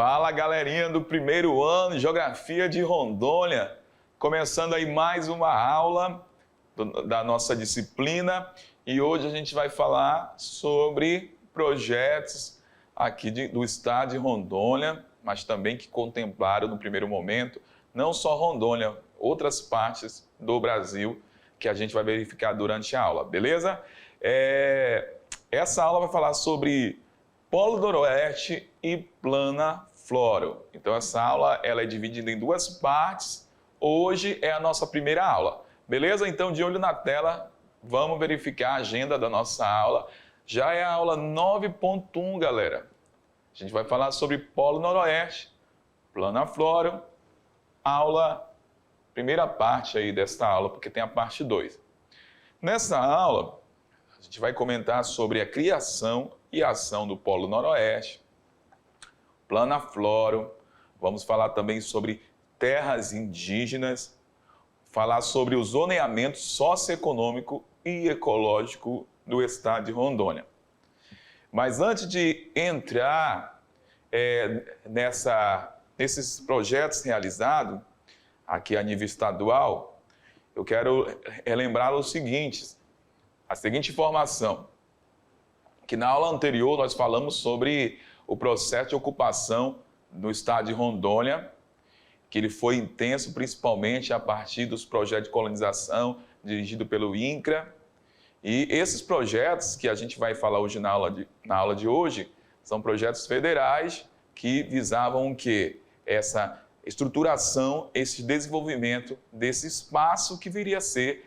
Fala, galerinha do primeiro ano de Geografia de Rondônia. Começando aí mais uma aula da nossa disciplina e hoje a gente vai falar sobre projetos aqui do estado de Rondônia, mas também que contemplaram no primeiro momento não só Rondônia, outras partes do Brasil que a gente vai verificar durante a aula, beleza? Essa aula vai falar sobre Polo Noroeste e Planaflora. Então essa aula ela é dividida em duas partes. Hoje é a nossa primeira aula, beleza? Então de olho na tela, vamos verificar a agenda da nossa aula. Já é a aula 9.1, galera. A gente vai falar sobre Polo Noroeste, Planaflora, primeira parte aí desta aula, porque tem a parte 2. Nessa aula, a gente vai comentar sobre a criação e ação do Polo Noroeste, Planaflora, vamos falar também sobre terras indígenas, falar sobre o zoneamento socioeconômico e ecológico do estado de Rondônia. Mas antes de entrar nesses projetos realizados aqui a nível estadual, eu quero relembrar o seguinte, a seguinte informação, que na aula anterior nós falamos sobre o processo de ocupação no estado de Rondônia, que ele foi intenso principalmente a partir dos projetos de colonização dirigidos pelo INCRA. E esses projetos que a gente vai falar hoje na aula de hoje são projetos federais que visavam o quê? Essa estruturação, esse desenvolvimento desse espaço que viria a ser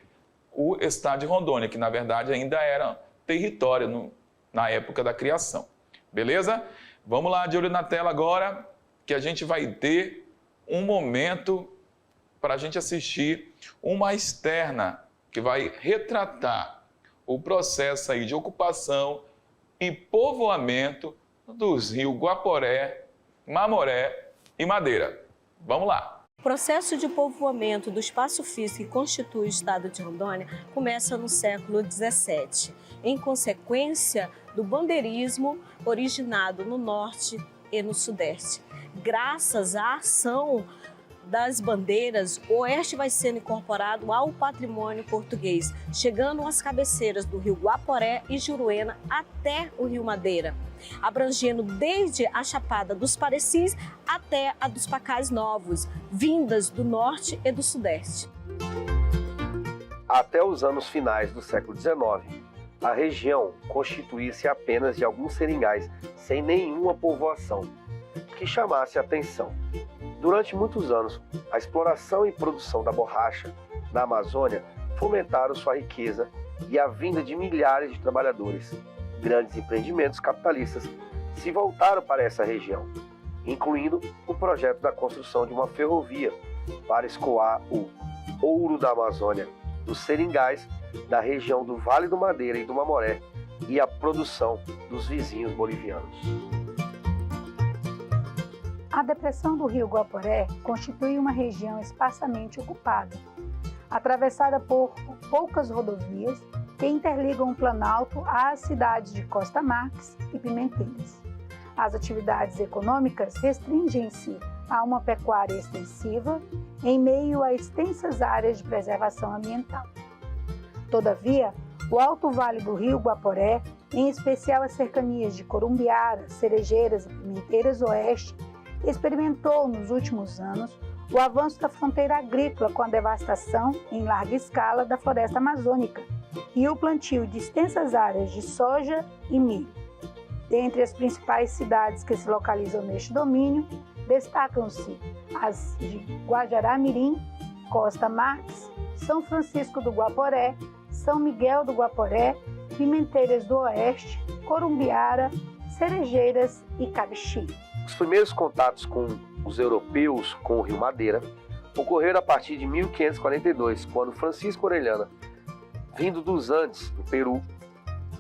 o estado de Rondônia, que na verdade ainda era território na época da criação. Beleza? Vamos lá, de olho na tela agora, que a gente vai ter um momento para a gente assistir uma externa que vai retratar o processo aí de ocupação e povoamento dos rios Guaporé, Mamoré e Madeira. Vamos lá! O processo de povoamento do espaço físico que constitui o estado de Rondônia começa no século XVII, em consequência do bandeirismo originado no norte e no sudeste. Graças à ação das bandeiras, o oeste vai sendo incorporado ao patrimônio português, chegando às cabeceiras do rio Guaporé e Juruena até o rio Madeira, abrangendo desde a Chapada dos Parecis até a dos Pacais Novos, vindas do norte e do sudeste. Até os anos finais do século XIX, a região constituía-se apenas de alguns seringais, sem nenhuma povoação que chamasse a atenção. Durante muitos anos, a exploração e produção da borracha na Amazônia fomentaram sua riqueza e a vinda de milhares de trabalhadores. Grandes empreendimentos capitalistas se voltaram para essa região, incluindo o projeto da construção de uma ferrovia para escoar o ouro da Amazônia, dos seringais da região do Vale do Madeira e do Mamoré e a produção dos vizinhos bolivianos. A depressão do rio Guaporé constitui uma região esparsamente ocupada, atravessada por poucas rodovias que interligam o Planalto às cidades de Costa Marques e Pimenteiras. As atividades econômicas restringem-se a uma pecuária extensiva em meio a extensas áreas de preservação ambiental. Todavia, o Alto Vale do Rio Guaporé, em especial as cercanias de Corumbiara, Cerejeiras e Pimenteiras Oeste, experimentou nos últimos anos o avanço da fronteira agrícola com a devastação em larga escala da floresta amazônica e o plantio de extensas áreas de soja e milho. Dentre as principais cidades que se localizam neste domínio, destacam-se as de Guajará-Mirim, Costa Marques, São Francisco do Guaporé, São Miguel do Guaporé, Pimenteiras do Oeste, Corumbiara, Cerejeiras e Cabixi. Os primeiros contatos com os europeus com o rio Madeira ocorreram a partir de 1542, quando Francisco Orellana, vindo dos Andes, no Peru,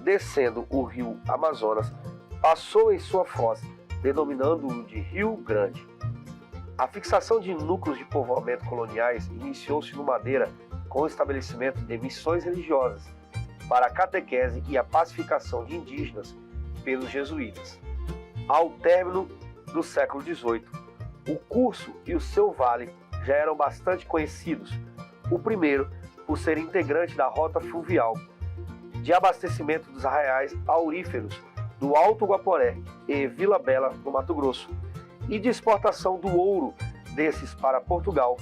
descendo o rio Amazonas, passou em sua foz, denominando-o de Rio Grande. A fixação de núcleos de povoamento coloniais iniciou-se no Madeira com o estabelecimento de missões religiosas para a catequese e a pacificação de indígenas pelos jesuítas. Ao término do século XVIII. O curso e o seu vale já eram bastante conhecidos. O primeiro, por ser integrante da rota fluvial de abastecimento dos arraiais auríferos do Alto Guaporé e Vila Bela, no Mato Grosso, e de exportação do ouro desses para Portugal,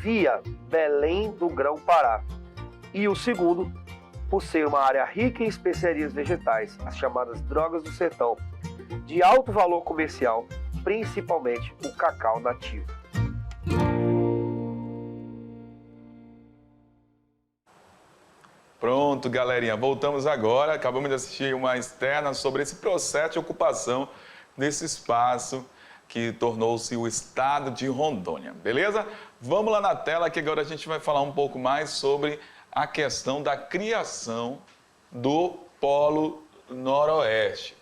via Belém do Grão-Pará. E o segundo, por ser uma área rica em especiarias vegetais, as chamadas drogas do sertão, de alto valor comercial, principalmente o cacau nativo. Pronto, galerinha, voltamos agora. Acabamos de assistir uma externa sobre esse processo de ocupação desse espaço que tornou-se o estado de Rondônia, beleza? Vamos lá na tela que agora a gente vai falar um pouco mais sobre a questão da criação do Polo Noroeste.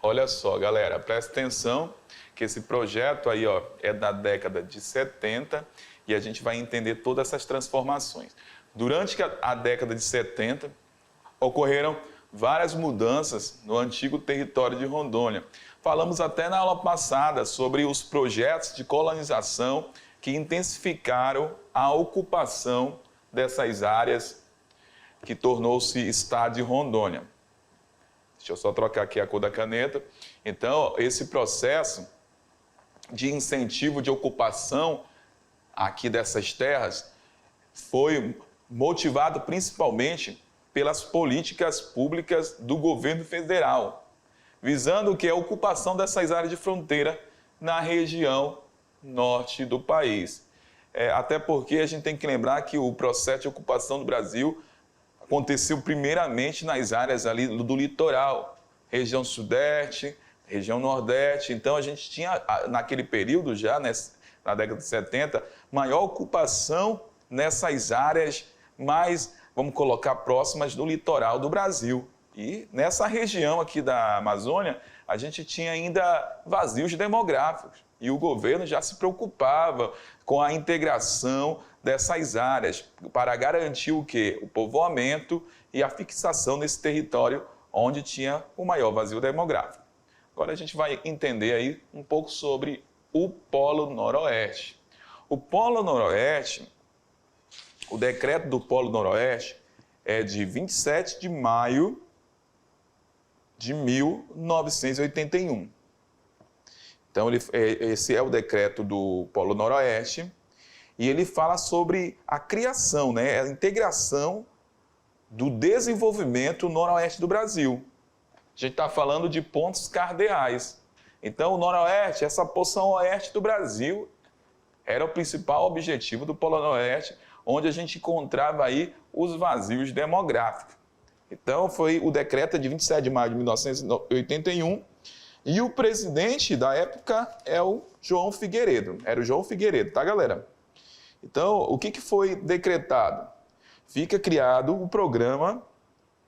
Olha só, galera, presta atenção que esse projeto aí, ó, é da década de 70 e a gente vai entender todas essas transformações. Durante a década de 70, ocorreram várias mudanças no antigo território de Rondônia. Falamos até na aula passada sobre os projetos de colonização que intensificaram a ocupação dessas áreas que tornou-se estado de Rondônia. Deixa eu só trocar aqui a cor da caneta. Então, esse processo de incentivo de ocupação aqui dessas terras foi motivado principalmente pelas políticas públicas do governo federal, visando o que é a ocupação dessas áreas de fronteira na região norte do país. Até porque a gente tem que lembrar que o processo de ocupação do Brasil aconteceu primeiramente nas áreas ali do litoral, região sudeste, região nordeste. Então a gente tinha, naquele período já, na década de 70, maior ocupação nessas áreas mais, vamos colocar, próximas do litoral do Brasil. E nessa região aqui da Amazônia, a gente tinha ainda vazios demográficos. E o governo já se preocupava com a integração dessas áreas para garantir o quê? O povoamento e a fixação nesse território onde tinha o maior vazio demográfico. Agora a gente vai entender aí um pouco sobre o Polo Noroeste. O Polo Noroeste, o decreto do Polo Noroeste é de 27 de maio de 1981. Então, esse é o decreto do Polo Noroeste e ele fala sobre a criação, né, a integração do desenvolvimento noroeste do Brasil. A gente está falando de pontos cardeais. Então, o Noroeste, essa porção oeste do Brasil, era o principal objetivo do Polo Noroeste, onde a gente encontrava aí os vazios demográficos. Então, foi o decreto de 27 de maio de 1981, e o presidente da época é o João Figueiredo. Era o João Figueiredo, tá, galera? Então, o que foi decretado? Fica criado o Programa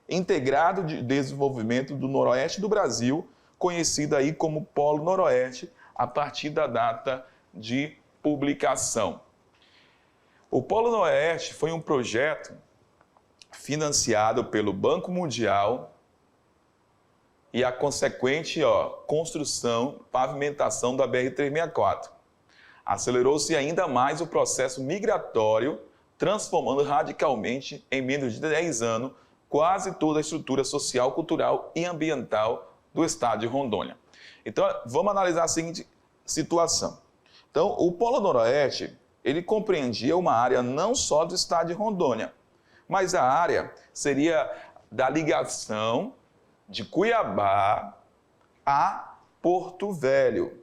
Integrado de Desenvolvimento do Noroeste do Brasil, conhecido aí como Polo Noroeste, a partir da data de publicação. O Polo Noroeste foi um projeto financiado pelo Banco Mundial e a consequente construção, pavimentação da BR-364. Acelerou-se ainda mais o processo migratório, transformando radicalmente, em menos de 10 anos, quase toda a estrutura social, cultural e ambiental do estado de Rondônia. Então, vamos analisar a seguinte situação. Então, o Polo Noroeste, ele compreendia uma área não só do estado de Rondônia, mas a área seria da ligação de Cuiabá a Porto Velho.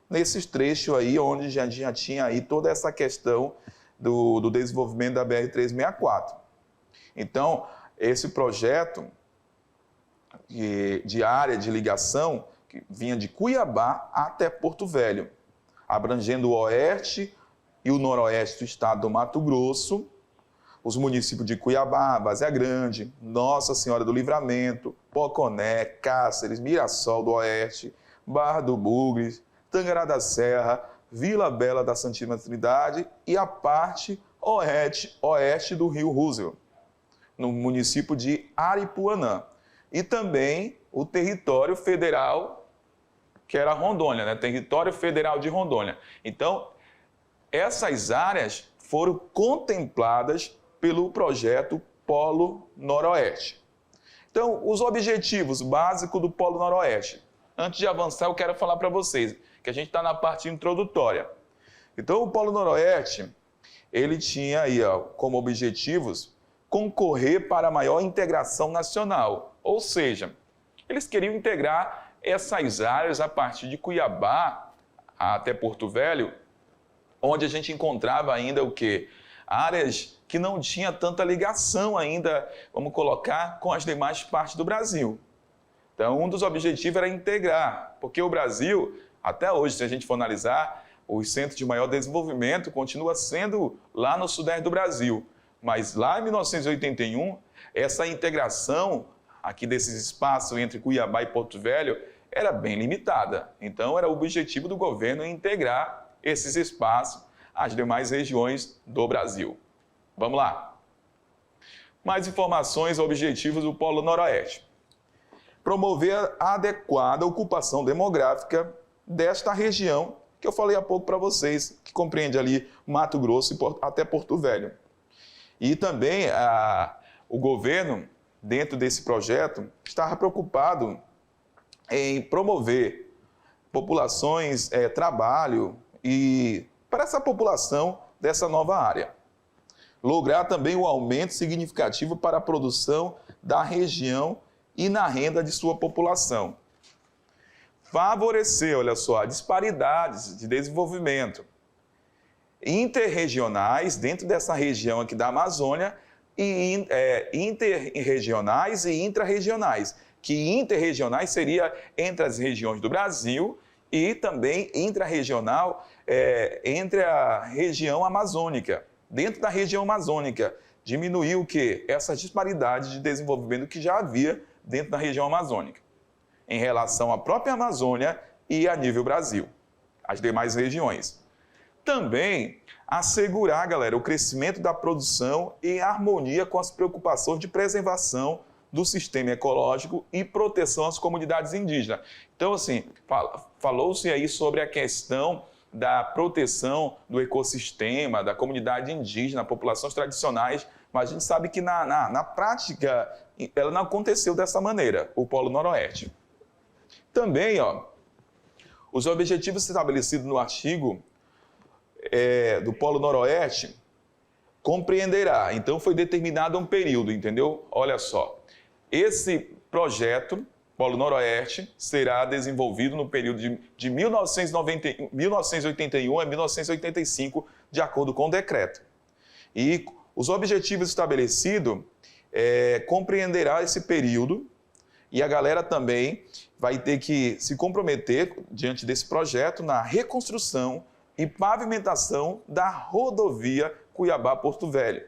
Nesses trechos aí, onde já tinha aí toda essa questão do desenvolvimento da BR-364. Então, esse projeto de área de ligação que vinha de Cuiabá até Porto Velho, abrangendo o oeste e o noroeste do estado do Mato Grosso, os municípios de Cuiabá, Várzea Grande, Nossa Senhora do Livramento, Poconé, Cáceres, Mirassol do Oeste, Barra do Bugres, Tangará da Serra, Vila Bela da Santíssima Trindade e a parte oeste do Rio Roosevelt, no município de Aripuanã. E também o território federal que era Rondônia, né? Território Federal de Rondônia. Então, essas áreas foram contempladas pelo projeto Polo Noroeste. Então, os objetivos básicos do Polo Noroeste. Antes de avançar, eu quero falar para vocês que a gente está na parte introdutória. Então, o Polo Noroeste, ele tinha aí, ó, como objetivos concorrer para a maior integração nacional. Ou seja, eles queriam integrar essas áreas a partir de Cuiabá até Porto Velho, onde a gente encontrava ainda o quê? Áreas que não tinha tanta ligação ainda, vamos colocar, com as demais partes do Brasil. Então, um dos objetivos era integrar, porque o Brasil, até hoje, se a gente for analisar, os centros de maior desenvolvimento continua sendo lá no sudeste do Brasil. Mas lá em 1981, essa integração aqui desses espaços entre Cuiabá e Porto Velho era bem limitada. Então, era o objetivo do governo integrar esses espaços às demais regiões do Brasil. Vamos lá. Mais informações, objetivos do Polo Noroeste. Promover a adequada ocupação demográfica desta região que eu falei há pouco para vocês, que compreende ali Mato Grosso até Porto Velho. E também o governo, dentro desse projeto, estava preocupado em promover populações, trabalho e para essa população dessa nova área. Lograr também o aumento significativo para a produção da região e na renda de sua população. Favorecer, olha só, disparidades de desenvolvimento interregionais dentro dessa região aqui da Amazônia e interregionais e intrarregionais, que interregionais seria entre as regiões do Brasil e também intrarregional entre a região amazônica. Dentro da região amazônica, diminuir o quê? Essas disparidades de desenvolvimento que já havia dentro da região amazônica, em relação à própria Amazônia e a nível Brasil, as demais regiões. Também assegurar, galera, o crescimento da produção em harmonia com as preocupações de preservação do sistema ecológico e proteção às comunidades indígenas. Então, assim, falou-se aí sobre a questão da proteção do ecossistema, da comunidade indígena, populações tradicionais, mas a gente sabe que na prática ela não aconteceu dessa maneira, o Polo Noroeste. Também, os objetivos estabelecidos no artigo do Polo Noroeste compreenderá. Então, foi determinado um período, entendeu? Olha só, esse projeto, Polo Noroeste, será desenvolvido no período de 1981 a 1985, de acordo com o decreto. E os objetivos estabelecidos compreenderá esse período e a galera também vai ter que se comprometer, diante desse projeto, na reconstrução e pavimentação da rodovia Cuiabá-Porto Velho.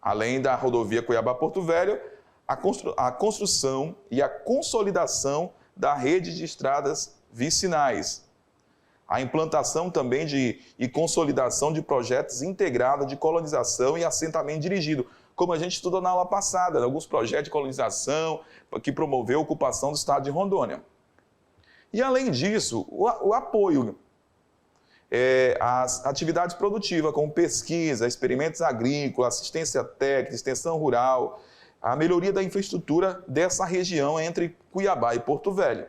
Além da rodovia Cuiabá-Porto Velho, a construção e a consolidação da rede de estradas vicinais. A implantação também e consolidação de projetos integrados de colonização e assentamento dirigido, como a gente estudou na aula passada, alguns projetos de colonização que promoveu a ocupação do estado de Rondônia. E, além disso, o apoio às atividades produtivas, como pesquisa, experimentos agrícolas, assistência técnica, extensão rural, a melhoria da infraestrutura dessa região entre Cuiabá e Porto Velho.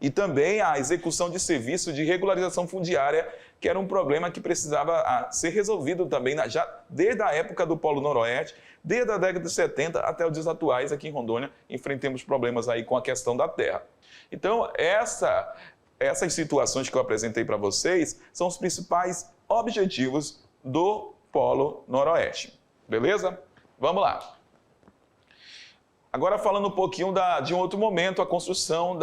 E também a execução de serviços de regularização fundiária, que era um problema que precisava ser resolvido também já desde a época do Polo Noroeste, desde a década de 70 até os dias atuais aqui em Rondônia, enfrentamos problemas aí com a questão da terra. Então, essas situações que eu apresentei para vocês são os principais objetivos do Polo Noroeste. Beleza? Vamos lá. Agora falando um pouquinho de um outro momento, a construção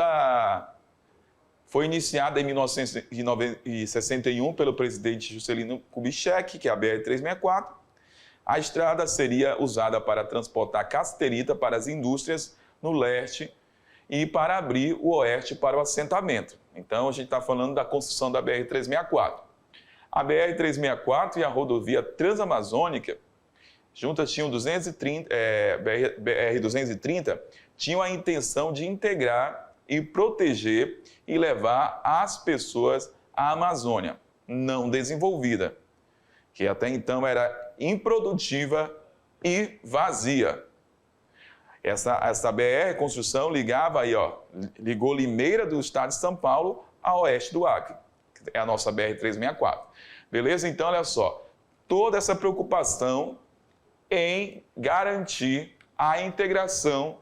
foi iniciada em 1961 pelo presidente Juscelino Kubitschek, que é a BR-364. A estrada seria usada para transportar cassiterita para as indústrias no leste e para abrir o oeste para o assentamento. Então, a gente está falando da construção da BR-364. A BR-364 e a rodovia Transamazônica, juntas tinham BR-230, tinham a intenção de integrar e proteger e levar as pessoas à Amazônia não desenvolvida, que até então era improdutiva e vazia. Essa BR construção ligava aí, ligou Limeira do estado de São Paulo a oeste do Acre, que é a nossa BR-364. Beleza? Então, olha só, toda essa preocupação em garantir a integração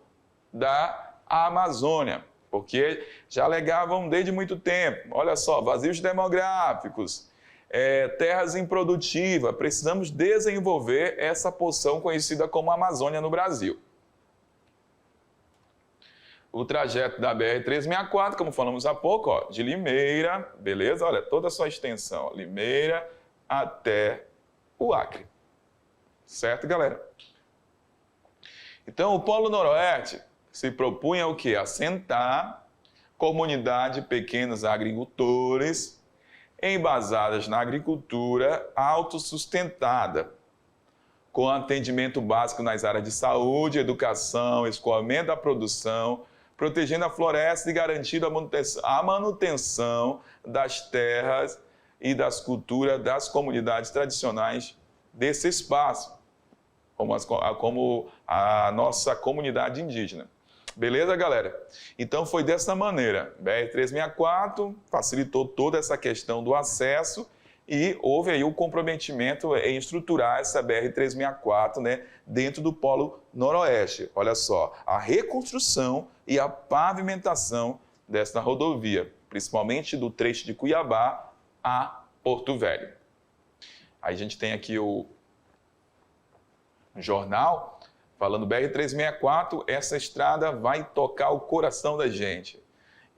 da Amazônia, porque já alegavam desde muito tempo, olha só, vazios demográficos, terras improdutivas, precisamos desenvolver essa porção conhecida como Amazônia no Brasil. O trajeto da BR-364, como falamos há pouco, de Limeira, beleza? Olha, toda a sua extensão, Limeira até o Acre. Certo, galera? Então, o Polo Noroeste se propunha o quê? Assentar comunidade de pequenos agricultores embasadas na agricultura autossustentada, com atendimento básico nas áreas de saúde, educação, escoamento da produção, protegendo a floresta e garantindo a manutenção das terras e das culturas das comunidades tradicionais desse espaço, como a nossa comunidade indígena. Beleza, galera? Então foi dessa maneira. BR-364 facilitou toda essa questão do acesso e houve aí o comprometimento em estruturar essa BR-364, né, dentro do Polo Noroeste. Olha só, a reconstrução e a pavimentação dessa rodovia, principalmente do trecho de Cuiabá a Porto Velho. Aí a gente tem aqui o jornal falando BR-364, essa estrada vai tocar o coração da gente.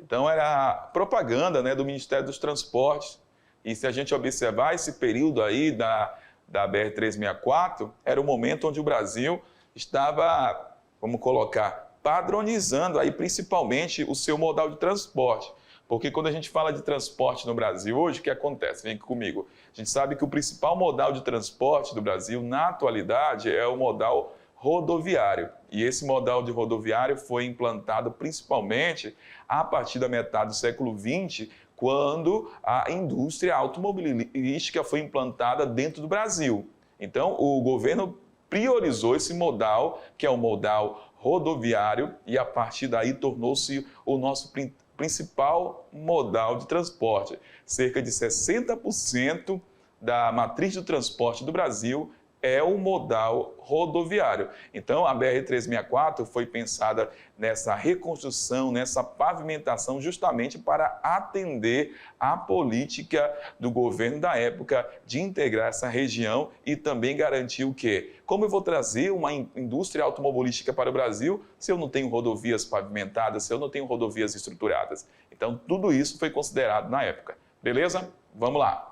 Então era propaganda, né, do Ministério dos Transportes. E se a gente observar esse período aí da BR-364, era o momento onde o Brasil estava, vamos colocar, padronizando aí principalmente o seu modal de transporte. Porque quando a gente fala de transporte no Brasil hoje, o que acontece? Vem aqui comigo. A gente sabe que o principal modal de transporte do Brasil, na atualidade, é o modal rodoviário. E esse modal de rodoviário foi implantado principalmente a partir da metade do século XX, quando a indústria automobilística foi implantada dentro do Brasil. Então, o governo priorizou esse modal, que é o modal rodoviário, e a partir daí tornou-se o nosso principal modal de transporte. Cerca de 60% da matriz do transporte do Brasil é o modal rodoviário. Então, a BR-364 foi pensada nessa reconstrução, nessa pavimentação, justamente para atender à política do governo da época de integrar essa região e também garantir o quê? Como eu vou trazer uma indústria automobilística para o Brasil se eu não tenho rodovias pavimentadas, se eu não tenho rodovias estruturadas? Então, tudo isso foi considerado na época. Beleza? Vamos lá.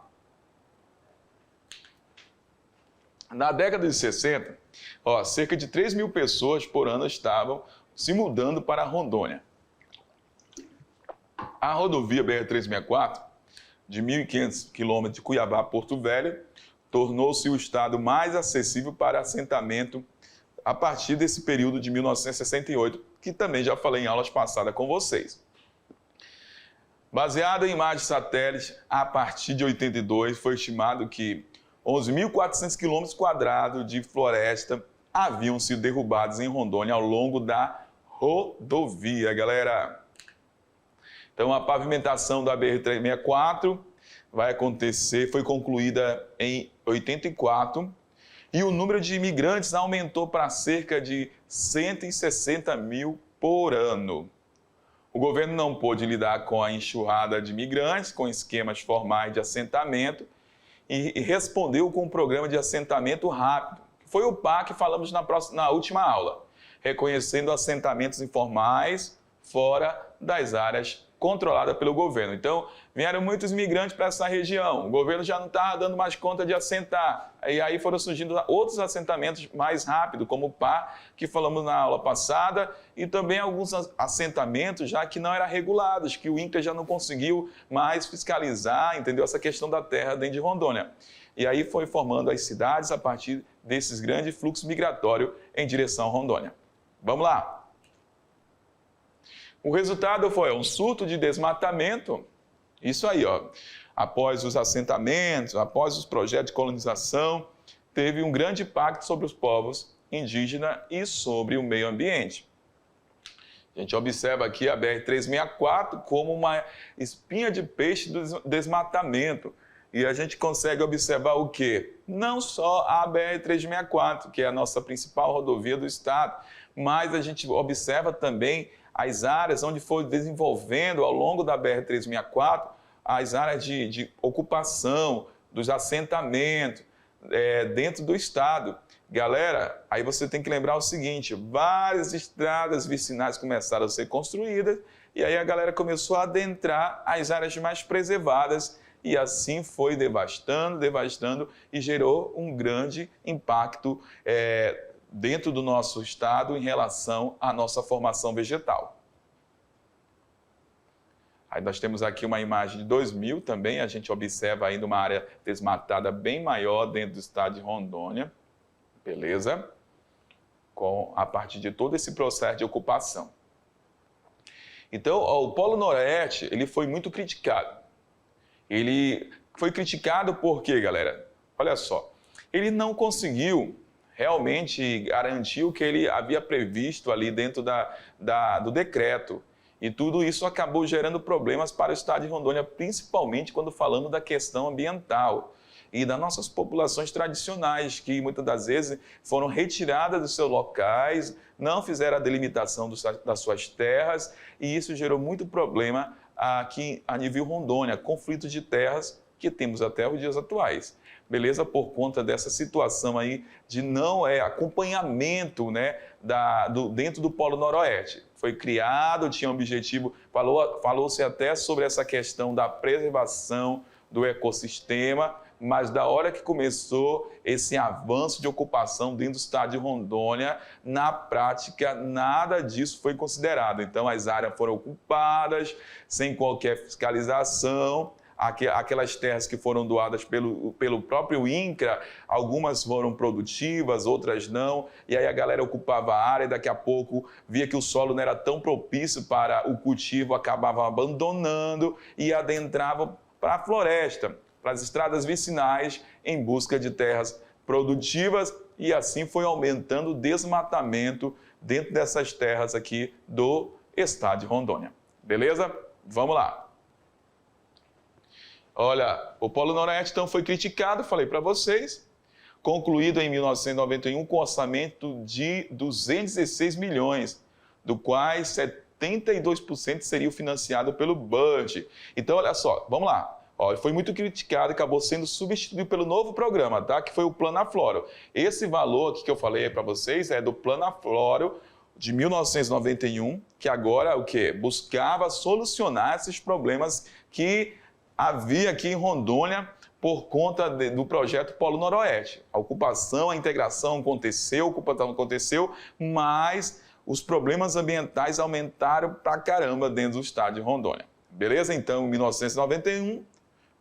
Na década de 60, cerca de 3 mil pessoas por ano estavam se mudando para Rondônia. A rodovia BR-364, de 1.500 quilômetros de Cuiabá a Porto Velho, tornou-se o estado mais acessível para assentamento a partir desse período de 1968, que também já falei em aulas passadas com vocês. Baseado em imagens satélites, a partir de 82, foi estimado que 11.400 quilômetros quadrados de floresta haviam sido derrubados em Rondônia ao longo da rodovia, galera. Então, a pavimentação da BR-364 vai acontecer, foi concluída em 84, e o número de imigrantes aumentou para cerca de 160 mil por ano. O governo não pôde lidar com a enxurrada de imigrantes, com esquemas formais de assentamento, e respondeu com um programa de assentamento rápido, que foi o PA que falamos na última aula, reconhecendo assentamentos informais fora das áreas controladas pelo governo. Então, vieram muitos imigrantes para essa região, o governo já não estava dando mais conta de assentar, e aí foram surgindo outros assentamentos mais rápidos, como o PA, que falamos na aula passada, e também alguns assentamentos já que não eram regulados, que o INCRA já não conseguiu mais fiscalizar, entendeu? Essa questão da terra dentro de Rondônia. E aí foi formando as cidades a partir desses grandes fluxos migratórios em direção a Rondônia. Vamos lá! O resultado foi um surto de desmatamento, isso aí, ó, após os assentamentos, após os projetos de colonização, teve um grande impacto sobre os povos indígenas e sobre o meio ambiente. A gente observa aqui a BR-364 como uma espinha de peixe do desmatamento. E a gente consegue observar o quê? Não só a BR-364, que é a nossa principal rodovia do estado, mas a gente observa também as áreas onde foi desenvolvendo ao longo da BR-364 as áreas de ocupação, dos assentamentos dentro do estado. Galera, aí você tem que lembrar o seguinte, várias estradas vicinais começaram a ser construídas e aí a galera começou a adentrar as áreas mais preservadas e assim foi devastando e gerou um grande impacto dentro do nosso estado em relação à nossa formação vegetal. Aí nós temos aqui uma imagem de 2000 também, a gente observa ainda uma área desmatada bem maior dentro do estado de Rondônia, beleza? A partir de todo esse processo de ocupação. Então, o Polo Noroeste, ele foi muito criticado. Ele foi criticado por quê, galera? Olha só, ele não conseguiu realmente garantir o que ele havia previsto ali dentro do decreto. E tudo isso acabou gerando problemas para o estado de Rondônia, principalmente quando falamos da questão ambiental e das nossas populações tradicionais, que muitas das vezes foram retiradas dos seus locais, não fizeram a delimitação das suas terras, e isso gerou muito problema aqui a nível Rondônia, conflitos de terras que temos até os dias atuais. Beleza? Por conta dessa situação aí de não acompanhamento, né, dentro do Polo Noroeste. Foi criado, tinha um objetivo, falou-se até sobre essa questão da preservação do ecossistema, mas da hora que começou esse avanço de ocupação dentro do estado de Rondônia, na prática, nada disso foi considerado. Então, as áreas foram ocupadas, sem qualquer fiscalização. Aquelas terras que foram doadas pelo próprio INCRA, algumas foram produtivas, outras não, e aí a galera ocupava a área e daqui a pouco via que o solo não era tão propício para o cultivo, acabava abandonando e adentrava para a floresta, para as estradas vicinais em busca de terras produtivas e assim foi aumentando o desmatamento dentro dessas terras aqui do estado de Rondônia. Beleza? Vamos lá. Olha, o Polo Noroeste então foi criticado, falei para vocês, concluído em 1991 com orçamento de 216 milhões, do quais 72% seria financiado pelo BURD. Então, olha só, vamos lá. Foi muito criticado e acabou sendo substituído pelo novo programa, tá? Que foi o Plano Afloro. Esse valor aqui que eu falei para vocês é do Plano Afloro de 1991, que agora o quê? Buscava solucionar esses problemas que havia aqui em Rondônia por conta do projeto Polo Noroeste. A ocupação, a integração aconteceu, a ocupação aconteceu, mas os problemas ambientais aumentaram pra caramba dentro do estado de Rondônia. Beleza? Então, em 1991,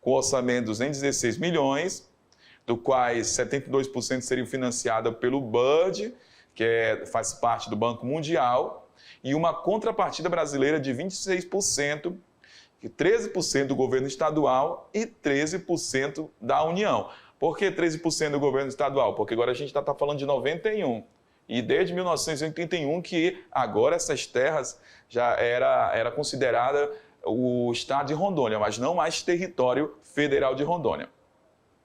com orçamento de 216 milhões, do quais 72% seriam financiados pelo BURD, que faz parte do Banco Mundial, e uma contrapartida brasileira de 26%, 13% do governo estadual e 13% da União. Por que 13% do governo estadual? Porque agora a gente está falando de 91. E desde 1981 que agora essas terras já era considerada o estado de Rondônia, mas não mais território federal de Rondônia.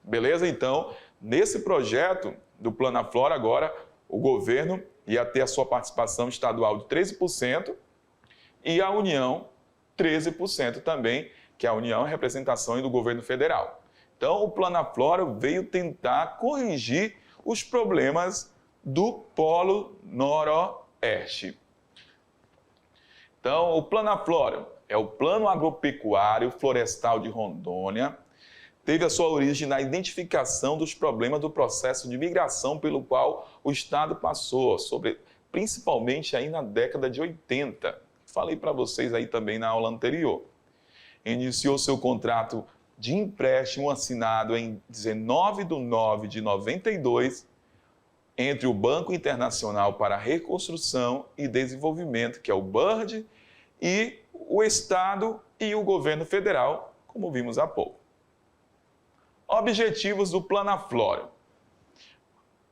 Beleza? Então, nesse projeto do Plano Aflora, agora o governo ia ter a sua participação estadual de 13% e a União 13% também, que a União é representação do governo federal. Então, o Plano Aflora veio tentar corrigir os problemas do Polo Noroeste. Então, o Plano Aflora é o Plano Agropecuário Florestal de Rondônia, teve a sua origem na identificação dos problemas do processo de migração pelo qual o Estado passou, principalmente aí na década de 80. Falei para vocês aí também na aula anterior. Iniciou seu contrato de empréstimo assinado em 19 de nove de 92 entre o Banco Internacional para a Reconstrução e Desenvolvimento, que é o BURD, e o Estado e o governo federal, como vimos há pouco. Objetivos do Planaflora.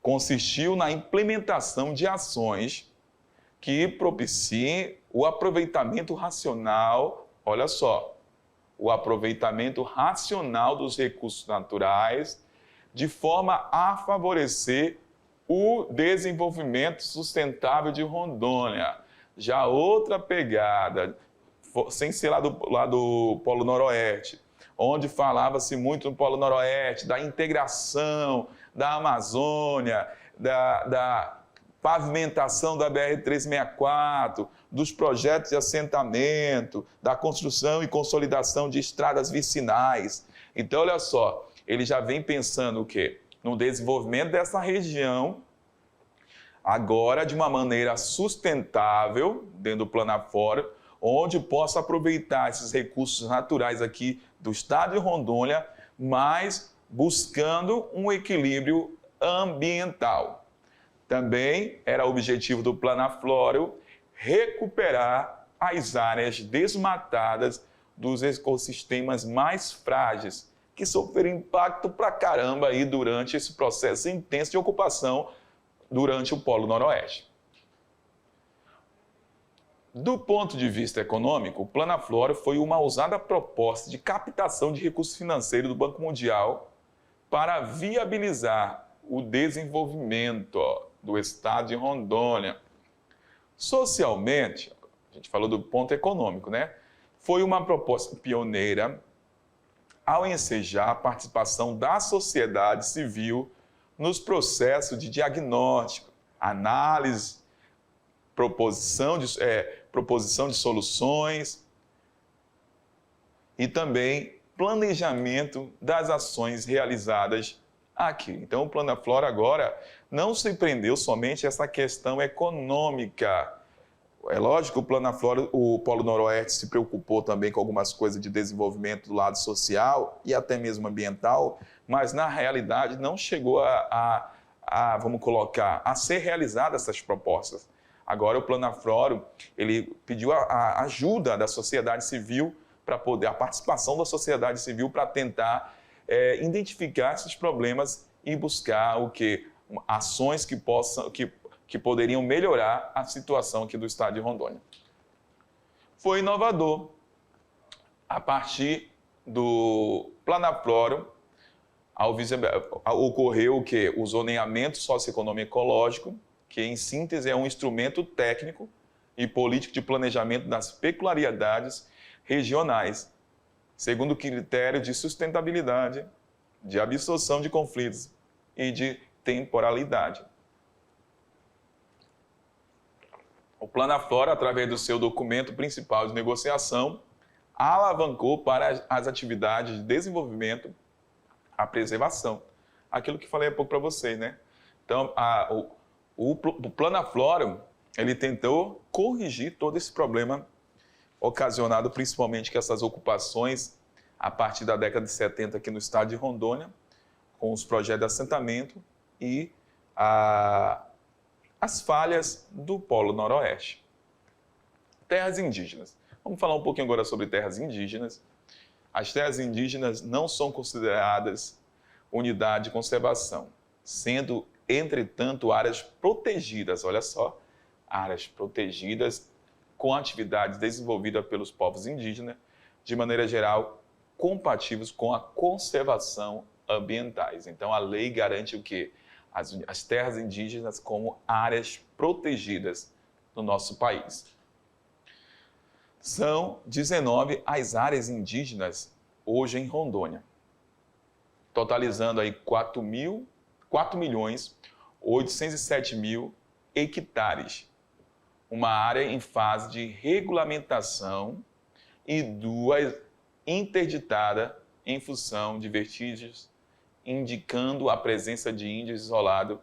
Consistiu na implementação de ações que propiciem o aproveitamento racional, olha só, o aproveitamento racional dos recursos naturais, de forma a favorecer o desenvolvimento sustentável de Rondônia. Já outra pegada, sem ser lá do Polo Noroeste, onde falava-se muito no Polo Noroeste, da integração da Amazônia, da pavimentação da BR-364, dos projetos de assentamento, da construção e consolidação de estradas vicinais. Então, olha só, ele já vem pensando o quê? No desenvolvimento dessa região, agora de uma maneira sustentável, dentro do Planaflora, onde possa aproveitar esses recursos naturais aqui do estado de Rondônia, mas buscando um equilíbrio ambiental. Também era objetivo do Planaflora recuperar as áreas desmatadas dos ecossistemas mais frágeis, que sofreram impacto pra caramba aí durante esse processo intenso de ocupação durante o Polo Noroeste. Do ponto de vista econômico, o Planaflora foi uma ousada proposta de captação de recursos financeiros do Banco Mundial para viabilizar o desenvolvimento do estado de Rondônia. Socialmente, a gente falou do ponto econômico, né? Foi uma proposta pioneira ao ensejar a participação da sociedade civil nos processos de diagnóstico, análise, proposição de soluções e também planejamento das ações realizadas aqui. Então, o Planaflora agora não se prendeu somente a essa questão econômica. É lógico que o Planaflora, o Polo Noroeste, se preocupou também com algumas coisas de desenvolvimento do lado social e até mesmo ambiental, mas na realidade não chegou vamos colocar, a ser realizadas essas propostas. Agora o Planaflora, ele pediu a ajuda da sociedade civil para poder, a participação da sociedade civil para tentar identificar esses problemas e buscar o quê? Ações que poderiam melhorar a situação aqui do estado de Rondônia. Foi inovador. A partir do Planaflora, ocorreu o quê? O zoneamento socioeconômico ecológico, que em síntese é um instrumento técnico e político de planejamento das peculiaridades regionais, segundo o critério de sustentabilidade, de absorção de conflitos e de temporalidade. O Planaflora, através do seu documento principal de negociação, alavancou para as atividades de desenvolvimento a preservação. Aquilo que falei há pouco para vocês, né? Então, o Planaflora, ele tentou corrigir todo esse problema ocasionado principalmente com essas ocupações a partir da década de 70 aqui no estado de Rondônia, com os projetos de assentamento e as falhas do Polo Noroeste. Terras indígenas. Vamos falar um pouquinho agora sobre terras indígenas. As terras indígenas não são consideradas unidade de conservação, sendo, entretanto, áreas protegidas, olha só, áreas protegidas com atividades desenvolvidas pelos povos indígenas, de maneira geral, compatíveis com a conservação ambientais. Então, a lei garante o quê? As terras indígenas como áreas protegidas no nosso país. São 19 as áreas indígenas hoje em Rondônia, totalizando aí 4.807.000 hectares. Uma área em fase de regulamentação e 2 interditada em função de vestígios, indicando a presença de índios isolados,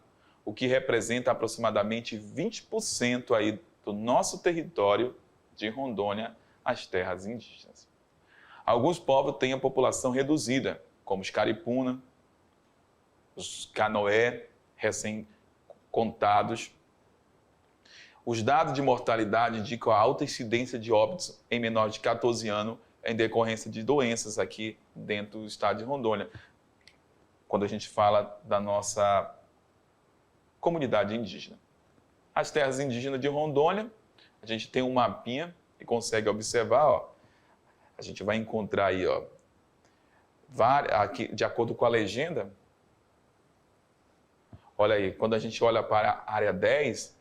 o que representa aproximadamente 20% aí do nosso território de Rondônia, as terras indígenas. Alguns povos têm a população reduzida, como os Caripuna, os Canoé, recém-contados. Os dados de mortalidade indicam a alta incidência de óbitos em menores de 14 anos em decorrência de doenças aqui dentro do estado de Rondônia, quando a gente fala da nossa comunidade indígena. As terras indígenas de Rondônia, a gente tem um mapinha e consegue observar, ó, a gente vai encontrar aí, ó, aqui, de acordo com a legenda, olha aí, quando a gente olha para a área 10,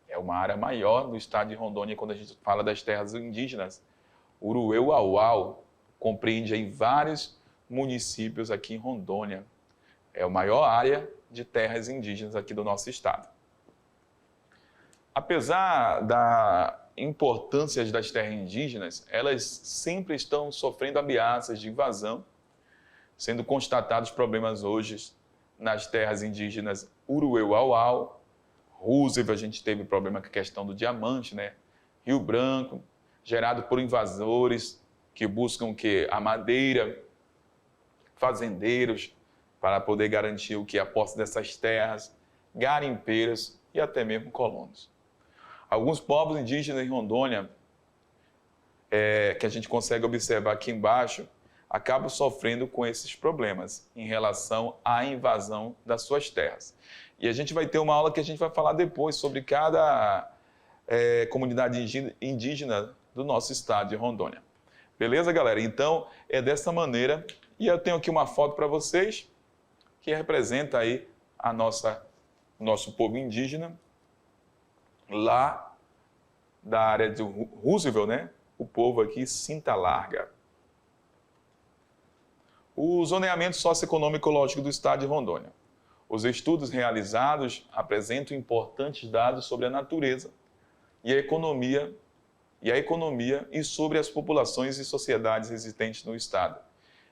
é uma área maior do estado de Rondônia quando a gente fala das terras indígenas. Uruê-Uauau compreende aí vários municípios aqui em Rondônia. É a maior área de terras indígenas aqui do nosso estado. Apesar da importância das terras indígenas, elas sempre estão sofrendo ameaças de invasão, sendo constatados problemas hoje nas terras indígenas Uruê-Uauau, Roosevelt, a gente teve problema com a questão do diamante, né? Rio Branco, gerado por invasores que buscam o quê? A madeira, fazendeiros, para poder garantir o que? A posse dessas terras, garimpeiros e até mesmo colonos. Alguns povos indígenas em Rondônia, que a gente consegue observar aqui embaixo, acabam sofrendo com esses problemas em relação à invasão das suas terras. E a gente vai ter uma aula que a gente vai falar depois sobre cada comunidade indígena do nosso estado de Rondônia. Beleza, galera? Então, é dessa maneira. E eu tenho aqui uma foto para vocês que representa aí nosso povo indígena lá da área de Roosevelt, né? O povo aqui, Cinta Larga. O zoneamento socioeconômico ecológico do estado de Rondônia. Os estudos realizados apresentam importantes dados sobre a natureza e a economia e sobre as populações e sociedades existentes no estado,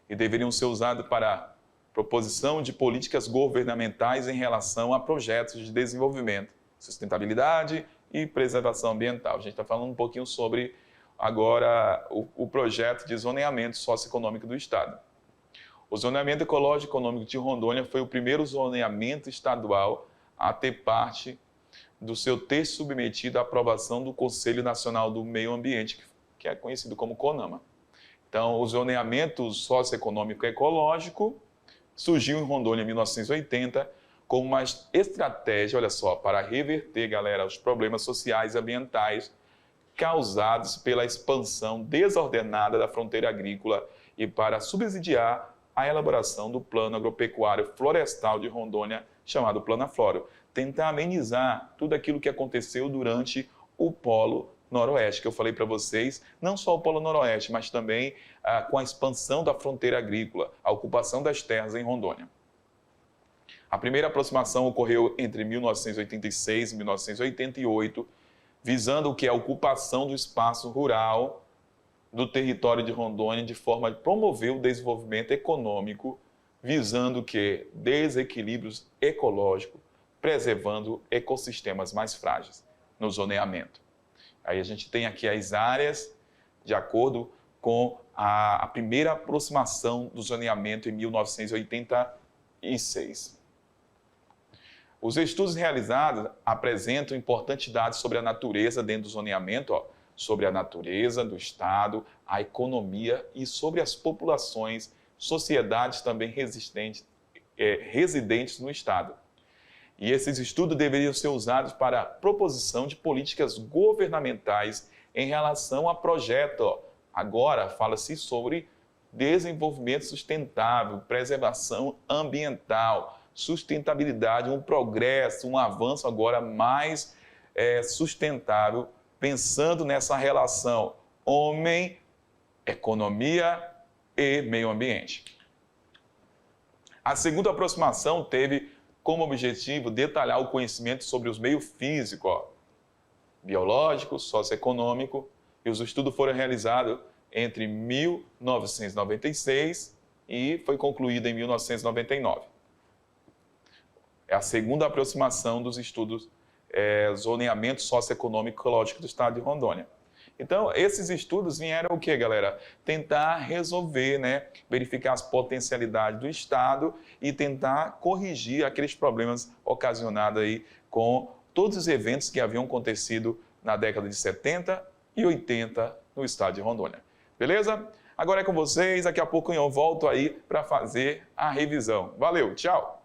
e deveriam ser usados para proposição de políticas governamentais em relação a projetos de desenvolvimento, sustentabilidade e preservação ambiental. A gente está falando um pouquinho sobre agora o projeto de zoneamento socioeconômico do estado. O zoneamento ecológico econômico de Rondônia foi o primeiro zoneamento estadual a ter parte do seu texto submetido à aprovação do Conselho Nacional do Meio Ambiente, que é conhecido como CONAMA. Então, o zoneamento socioeconômico ecológico surgiu em Rondônia em 1980 como uma estratégia, olha só, para reverter, galera, os problemas sociais e ambientais causados pela expansão desordenada da fronteira agrícola e para subsidiar a elaboração do Plano Agropecuário Florestal de Rondônia, chamado Planaflora, tentar amenizar tudo aquilo que aconteceu durante o Polo Noroeste, que eu falei para vocês, não só o Polo Noroeste, mas também com a expansão da fronteira agrícola, a ocupação das terras em Rondônia. A primeira aproximação ocorreu entre 1986 e 1988, visando o que é a ocupação do espaço rural do território de Rondônia de forma a promover o desenvolvimento econômico, visando o que? Desequilíbrios ecológicos, preservando ecossistemas mais frágeis no zoneamento. Aí a gente tem aqui as áreas de acordo com a primeira aproximação do zoneamento em 1986. Os estudos realizados apresentam importantes dados sobre a natureza dentro do zoneamento, sobre a natureza do estado, a economia e sobre as populações, sociedades também residentes no estado. E esses estudos deveriam ser usados para a proposição de políticas governamentais em relação a projeto. Agora fala-se sobre desenvolvimento sustentável, preservação ambiental, sustentabilidade, um progresso, um avanço agora mais sustentável, pensando nessa relação homem, economia e meio ambiente. A segunda aproximação teve como objetivo detalhar o conhecimento sobre os meios físicos, biológico, socioeconômico, e os estudos foram realizados entre 1996 e foi concluído em 1999. É a segunda aproximação dos estudos zoneamento socioeconômico ecológico do estado de Rondônia. Então, esses estudos vieram o quê, galera? Tentar resolver, né? Verificar as potencialidades do estado e tentar corrigir aqueles problemas ocasionados aí com todos os eventos que haviam acontecido na década de 70 e 80 no estado de Rondônia. Beleza? Agora é com vocês, daqui a pouco eu volto aí para fazer a revisão. Valeu, tchau!